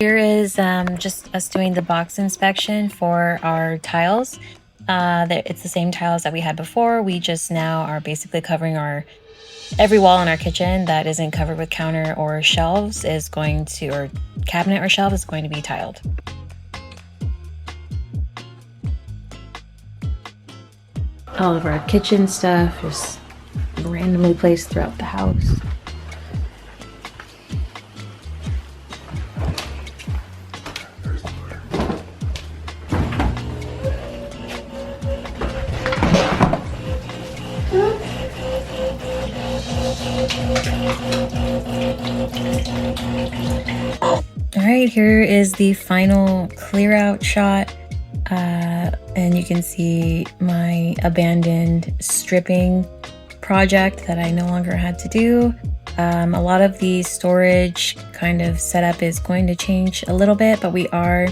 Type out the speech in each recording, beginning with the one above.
Here is just us doing the box inspection for our tiles. It's the same tiles that we had before. We just now are basically covering every wall in our kitchen that isn't covered with counter or shelves is going to, or cabinet or shelf is going to be tiled. All of our kitchen stuff just randomly placed throughout the house. Alright, here is the final clear out shot. And you can see my abandoned stripping project that I no longer had to do. A lot of the storage kind of setup is going to change a little bit, but we are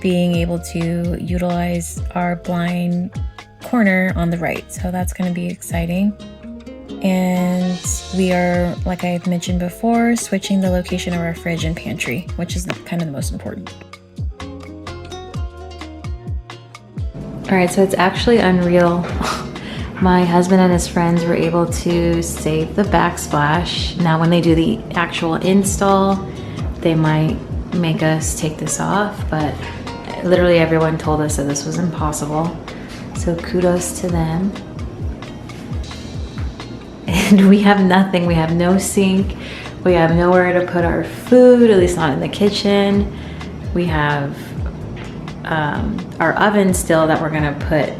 being able to utilize our blind corner on the right, so that's going to be exciting. And we are, like I mentioned before, switching the location of our fridge and pantry, which is kind of the most important. All right, so it's actually unreal. My husband and his friends were able to save the backsplash. Now when they do the actual install, they might make us take this off, but literally everyone told us that this was impossible. So kudos to them. And we have nothing, we have no sink, we have nowhere to put our food, at least not in the kitchen. We have our oven still that we're gonna put,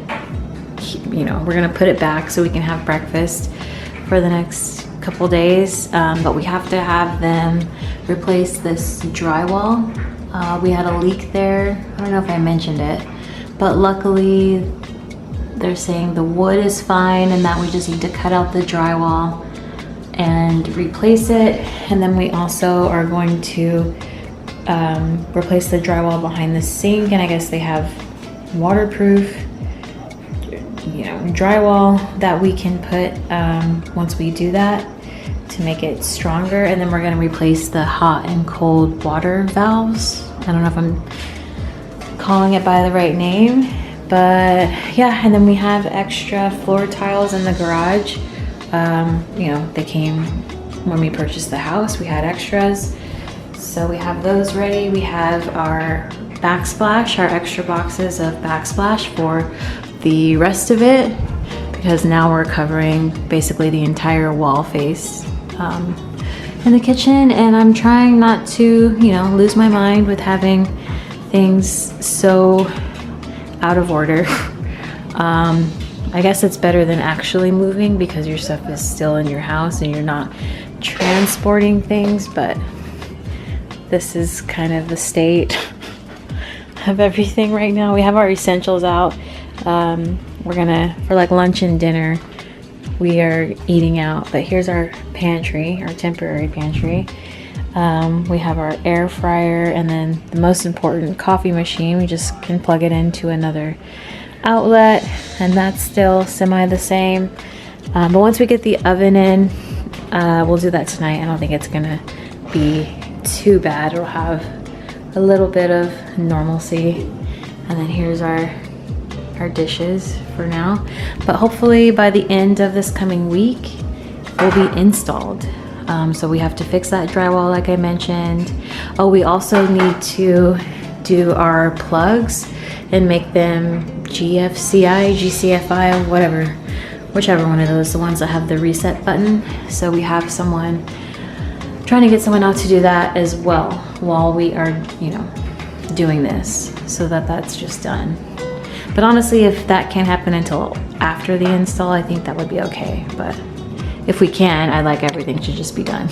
we're gonna put it back so we can have breakfast for the next couple days. But we have to have them replace this drywall. We had a leak there. I don't know if I mentioned it, but luckily they're saying the wood is fine and that we just need to cut out the drywall and replace it. And then we also are going to replace the drywall behind the sink, and I guess they have waterproof drywall that we can put once we do that to make it stronger. And then we're going to replace the hot and cold water valves. I don't know if I'm calling it by the right name, but yeah. And then we have extra floor tiles in the garage. They came when we purchased the house. We had extras, so we have those ready. We have our backsplash, our extra boxes of backsplash for the rest of it, because now we're covering basically the entire wall face in the kitchen. And I'm trying not to, lose my mind with having things so out of order. I guess it's better than actually moving because your stuff is still in your house and you're not transporting things, but this is kind of the state of everything right now. We have our essentials out. We're gonna, for like lunch and dinner, we are eating out, but here's our pantry, our temporary pantry. We have our air fryer, and then the most important, coffee machine. We just can plug it into another outlet, and that's still semi the same. But once we get the oven in, we'll do that tonight. I don't think it's gonna be too bad. It'll have a little bit of normalcy. And then here's our dishes for now, but hopefully by the end of this coming week will be installed. So we have to fix that drywall like I mentioned. Oh, we also need to do our plugs and make them GFCI, GCFI, whatever, whichever one of those, the ones that have the reset button. So we have someone, trying to get someone out to do that as well while we are, doing this, so that that's just done. But honestly, if that can't happen until after the install, I think that would be okay. But if we can, I'd like everything to just be done.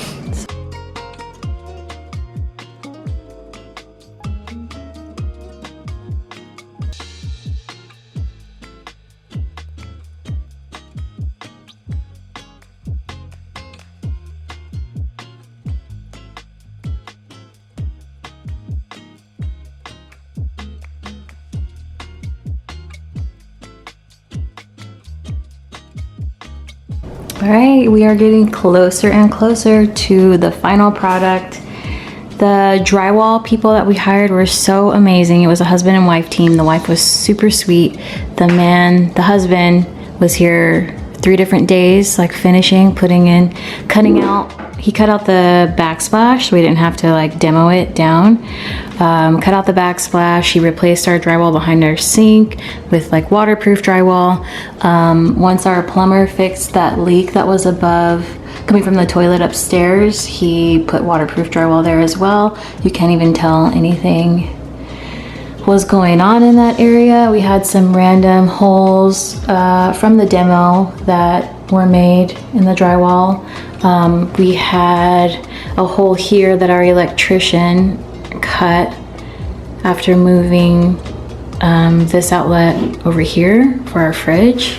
All right, we are getting closer and closer to the final product. The drywall people that we hired were so amazing. It was a husband and wife team. The wife was super sweet. The husband was here 3 different days, like finishing, putting in, cutting out. He cut out the backsplash so we didn't have to like demo it down. Cut out the backsplash. He replaced our drywall behind our sink with like waterproof drywall. Once our plumber fixed that leak that was above, coming from the toilet upstairs, he put waterproof drywall there as well. You can't even tell anything was going on in that area. We had some random holes from the demo that were made in the drywall. We had a hole here that our electrician cut after moving this outlet over here for our fridge.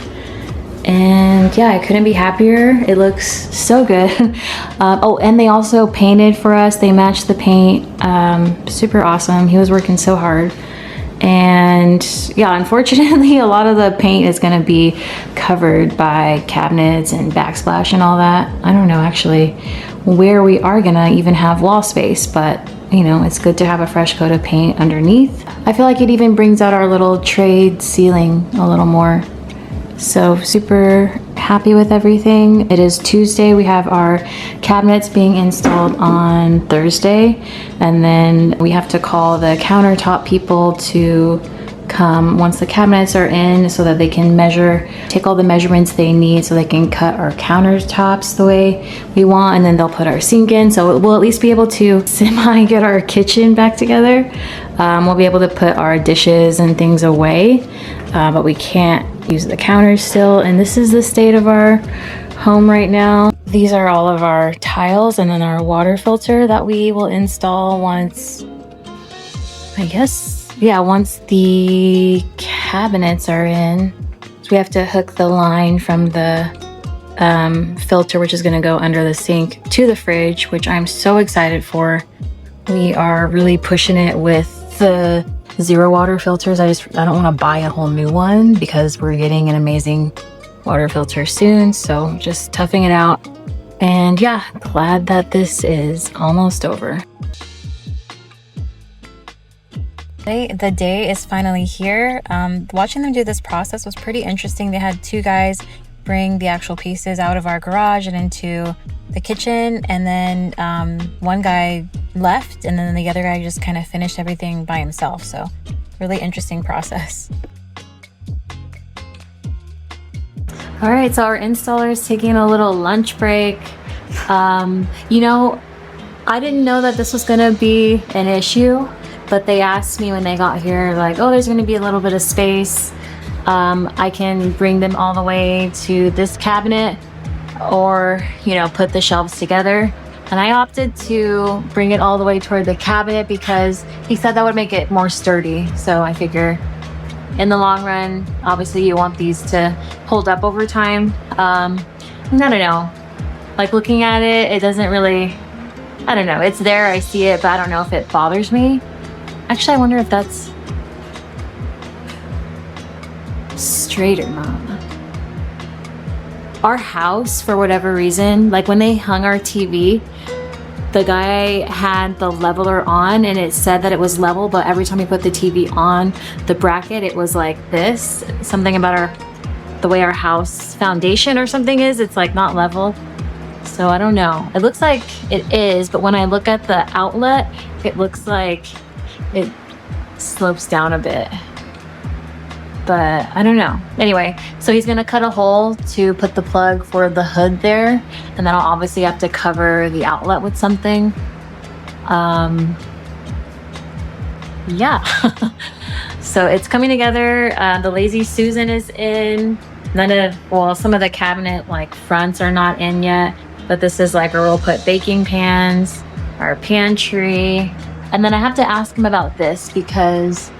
And yeah, I couldn't be happier. It looks so good. Oh, and they also painted for us. They matched the paint. Super awesome. He was working so hard. And yeah, unfortunately, a lot of the paint is going to be covered by cabinets and backsplash and all that. I don't know actually where we are going to even have wall space, but you know, it's good to have a fresh coat of paint underneath. I feel like it even brings out our little trade ceiling a little more. So super happy with everything. It is Tuesday. We have our cabinets being installed on Thursday, and then we have to call the countertop people to come once the cabinets are in so that they can take all the measurements they need so they can cut our countertops the way we want, and then they'll put our sink in. So we'll at least be able to semi get our kitchen back together. We'll be able to put our dishes and things away, but we can't use the counters still. And this is the state of our home right now. These are all of our tiles and then our water filter that we will install once, I guess, yeah, once the cabinets are in. So we have to hook the line from the filter, which is going to go under the sink, to the fridge, which I'm so excited for. We are really pushing it with the zero water filters. I don't want to buy a whole new one because we're getting an amazing water filter soon. So just toughing it out. And yeah, glad that this is almost over. The day is finally here. Watching them do this process was pretty interesting. They had 2 guys bring the actual pieces out of our garage and into the kitchen, and then one guy left, and then the other guy just kind of finished everything by himself. So really interesting process. All right, so our installer is taking a little lunch break. You know, I didn't know that this was gonna be an issue, but they asked me when they got here, like, oh, there's gonna be a little bit of space. I can bring them all the way to this cabinet, or, you know, put the shelves together. And I opted to bring it all the way toward the cabinet because he said that would make it more sturdy. So I figure in the long run, obviously you want these to hold up over time. I don't know, like looking at it, it doesn't really, I don't know, it's there, I see it, but I don't know if it bothers me. Actually, I wonder if that's straight or not. Our house, for whatever reason, like when they hung our TV, the guy had the leveler on and it said that it was level, but every time he put the TV on the bracket, it was like this. Something about the way our house foundation or something is, it's like not level. So I don't know. It looks like it is, but when I look at the outlet, it looks like it slopes down a bit. But I don't know. Anyway, so he's gonna cut a hole to put the plug for the hood there, and then I'll obviously have to cover the outlet with something. Yeah. So it's coming together. The Lazy Susan is in. Some of the cabinet like fronts are not in yet, but this is like where we'll put baking pans, our pantry. And then I have to ask him about this because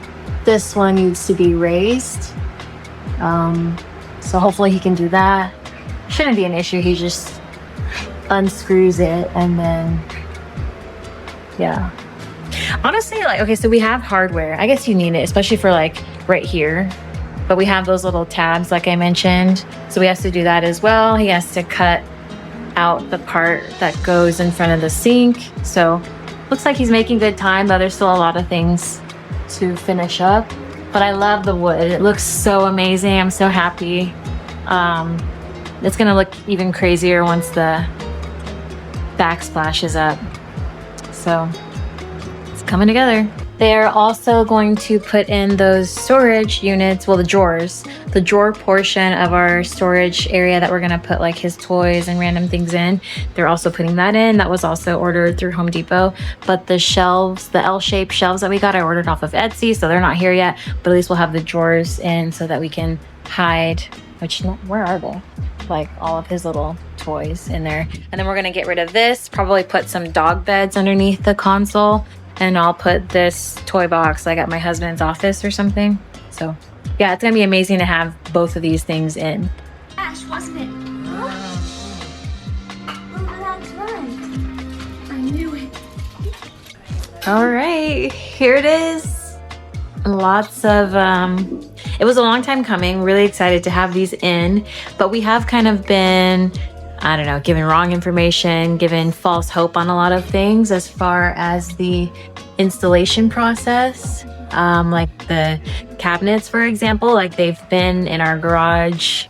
this one needs to be raised. So hopefully he can do that. Shouldn't be an issue. He just unscrews it and then, yeah. Honestly, like, okay, so we have hardware. I guess you need it, especially for like right here. But we have those little tabs like I mentioned. So he has to do that as well. He has to cut out the part that goes in front of the sink. So looks like he's making good time, but there's still a lot of things to finish up. But I love the wood. It looks so amazing. I'm so happy. It's gonna look even crazier once the backsplash is up. So it's coming together. They're also going to put in those storage units, well, the drawers, the drawer portion of our storage area that we're gonna put like his toys and random things in. They're also putting that in. That was also ordered through Home Depot. But the shelves, the L-shaped shelves that we got, I ordered off of Etsy, so they're not here yet, but at least we'll have the drawers in so that we can hide, where are they? Like all of his little toys in there. And then we're gonna get rid of this, probably put some dog beds underneath the console. And I'll put this toy box like at my husband's office or something. So yeah, it's gonna be amazing to have both of these things in. Ash, wasn't it? That's right. I knew it. All right, here it is. Lots of, it was a long time coming. Really excited to have these in, but we have kind of been, I don't know, given wrong information, given false hope on a lot of things as far as the installation process. Like the cabinets, for example, like they've been in our garage.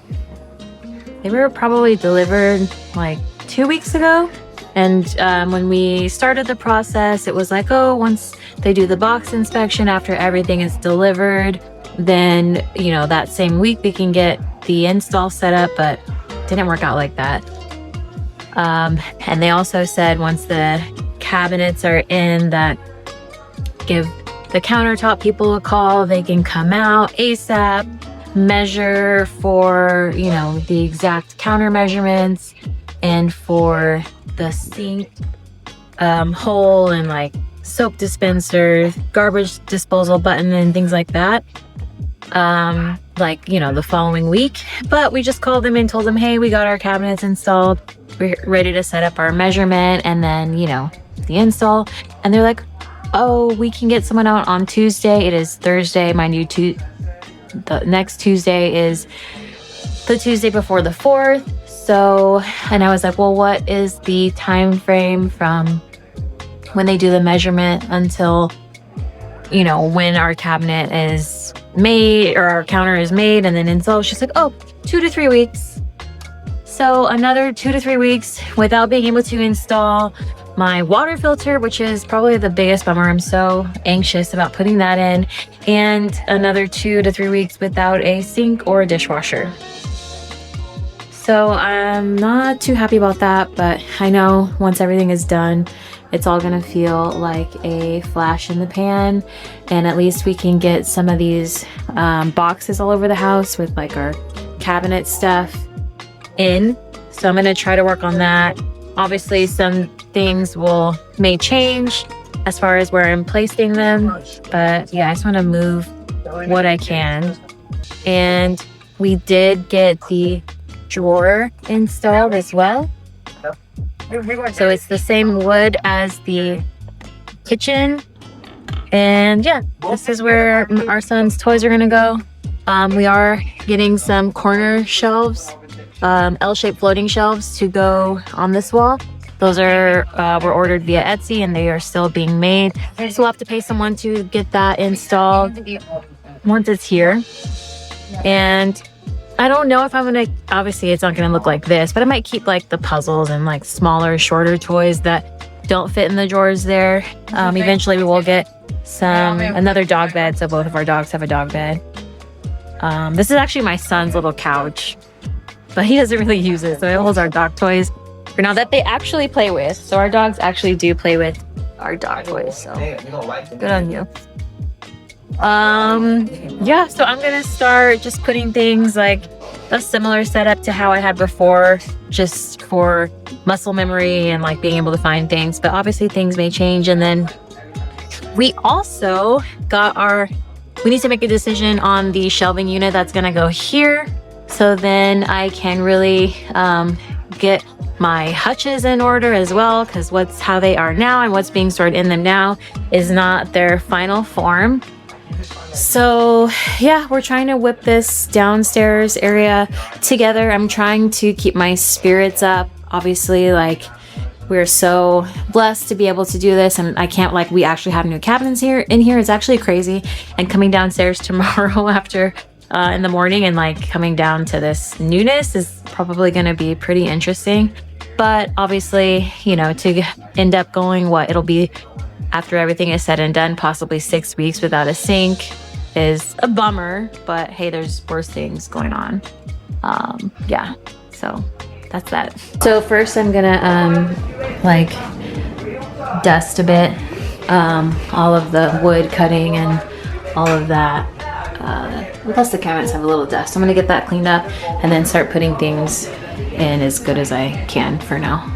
They were probably delivered like 2 weeks ago. And when we started the process, it was like, oh, once they do the box inspection after everything is delivered, then, you know, that same week we can get the install set up, but didn't work out like that. And they also said once the cabinets are in, that give the countertop people a call, they can come out ASAP, measure for, you know, the exact counter measurements and for the sink hole and like soap dispenser, garbage disposal button and things like that. Like, you know, the following week. But we just called them and told them, hey, we got our cabinets installed. We're ready to set up our measurement and then, you know, the install. And they're like, oh, we can get someone out on Tuesday. It is Thursday. Mind you, the next Tuesday is the Tuesday before the 4th. So, and I was like, well, what is the time frame from when they do the measurement until, you know, when our cabinet is made or our counter is made and then installed? She's like, oh, 2 to 3 weeks. So another 2 to 3 weeks without being able to install my water filter, which is probably the biggest bummer. I'm so anxious about putting that in. And another 2 to 3 weeks without a sink or a dishwasher. So I'm not too happy about that, but I know once everything is done, it's all gonna feel like a flash in the pan. And at least we can get some of these boxes all over the house with like our cabinet stuff in. So I'm gonna try to work on that. Obviously some things may change as far as where I'm placing them, but yeah, I just wanna move what I can. And we did get the drawer installed as well. So it's the same wood as the kitchen. And yeah, this is where our son's toys are gonna go. We are getting some corner shelves, L-shaped floating shelves to go on this wall. Those were ordered via Etsy and they are still being made. So we'll have to pay someone to get that installed once it's here. And I don't know if I'm gonna, obviously it's not gonna look like this, but I might keep like the puzzles and like smaller, shorter toys that don't fit in the drawers there. Eventually we will get another dog bed, so both of our dogs have a dog bed. This is actually my son's little couch, but he doesn't really use it, so it holds our dog toys for now that they actually play with. So our dogs actually do play with our dog toys, so good on you. Yeah, so I'm gonna start just putting things like a similar setup to how I had before, just for muscle memory and like being able to find things, but obviously things may change. And then we also got we need to make a decision on the shelving unit that's gonna go here, so then I can really get my hutches in order as well, because how they are now and what's being stored in them now is not their final form. So yeah, we're trying to whip this downstairs area together. I'm trying to keep my spirits up. Obviously, like, we're so blessed to be able to do this, and I can't, like, we actually have new cabinets here in here. It's actually crazy. And coming downstairs tomorrow after in the morning and like coming down to this newness is probably going to be pretty interesting. But obviously, you know, to end up going what it'll be after everything is said and done, possibly 6 weeks without a sink is a bummer. But hey, there's worse things going on. Yeah, so that's that. So first I'm gonna like dust a bit, all of the wood cutting and all of that. Plus the cabinets have a little dust. I'm gonna get that cleaned up and then start putting things in as good as I can for now.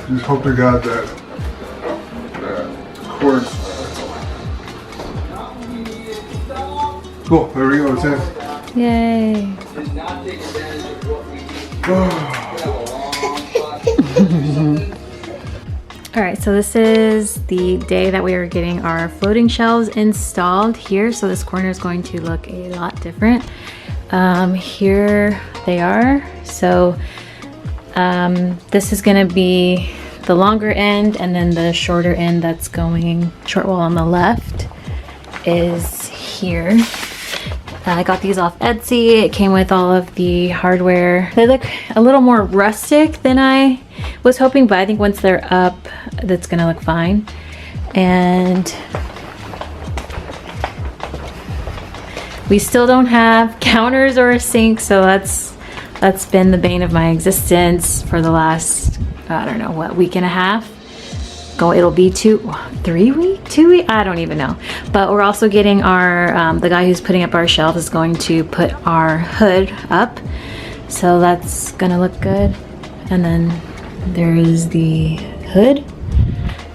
Just hope to God that cord. Cool, there we go, it's in. Yay. All right, so this is the day that we are getting our floating shelves installed here. So this corner is going to look a lot different. Here they are. So this is gonna be the longer end, and then the shorter end that's going short wall on the left is here. I got these off Etsy. It came with all of the hardware. They look a little more rustic than I was hoping, but I think once they're up, that's gonna look fine. And we still don't have counters or a sink, so that's been the bane of my existence for the last, I don't know, what, week and a half? It'll be 2 weeks, I don't even know. But we're also getting our, the guy who's putting up our shelves is going to put our hood up. So that's gonna look good. And then there's the hood.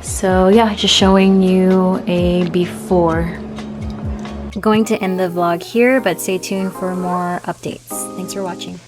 So yeah, just showing you a before. I'm going to end the vlog here, but stay tuned for more updates. Thanks for watching.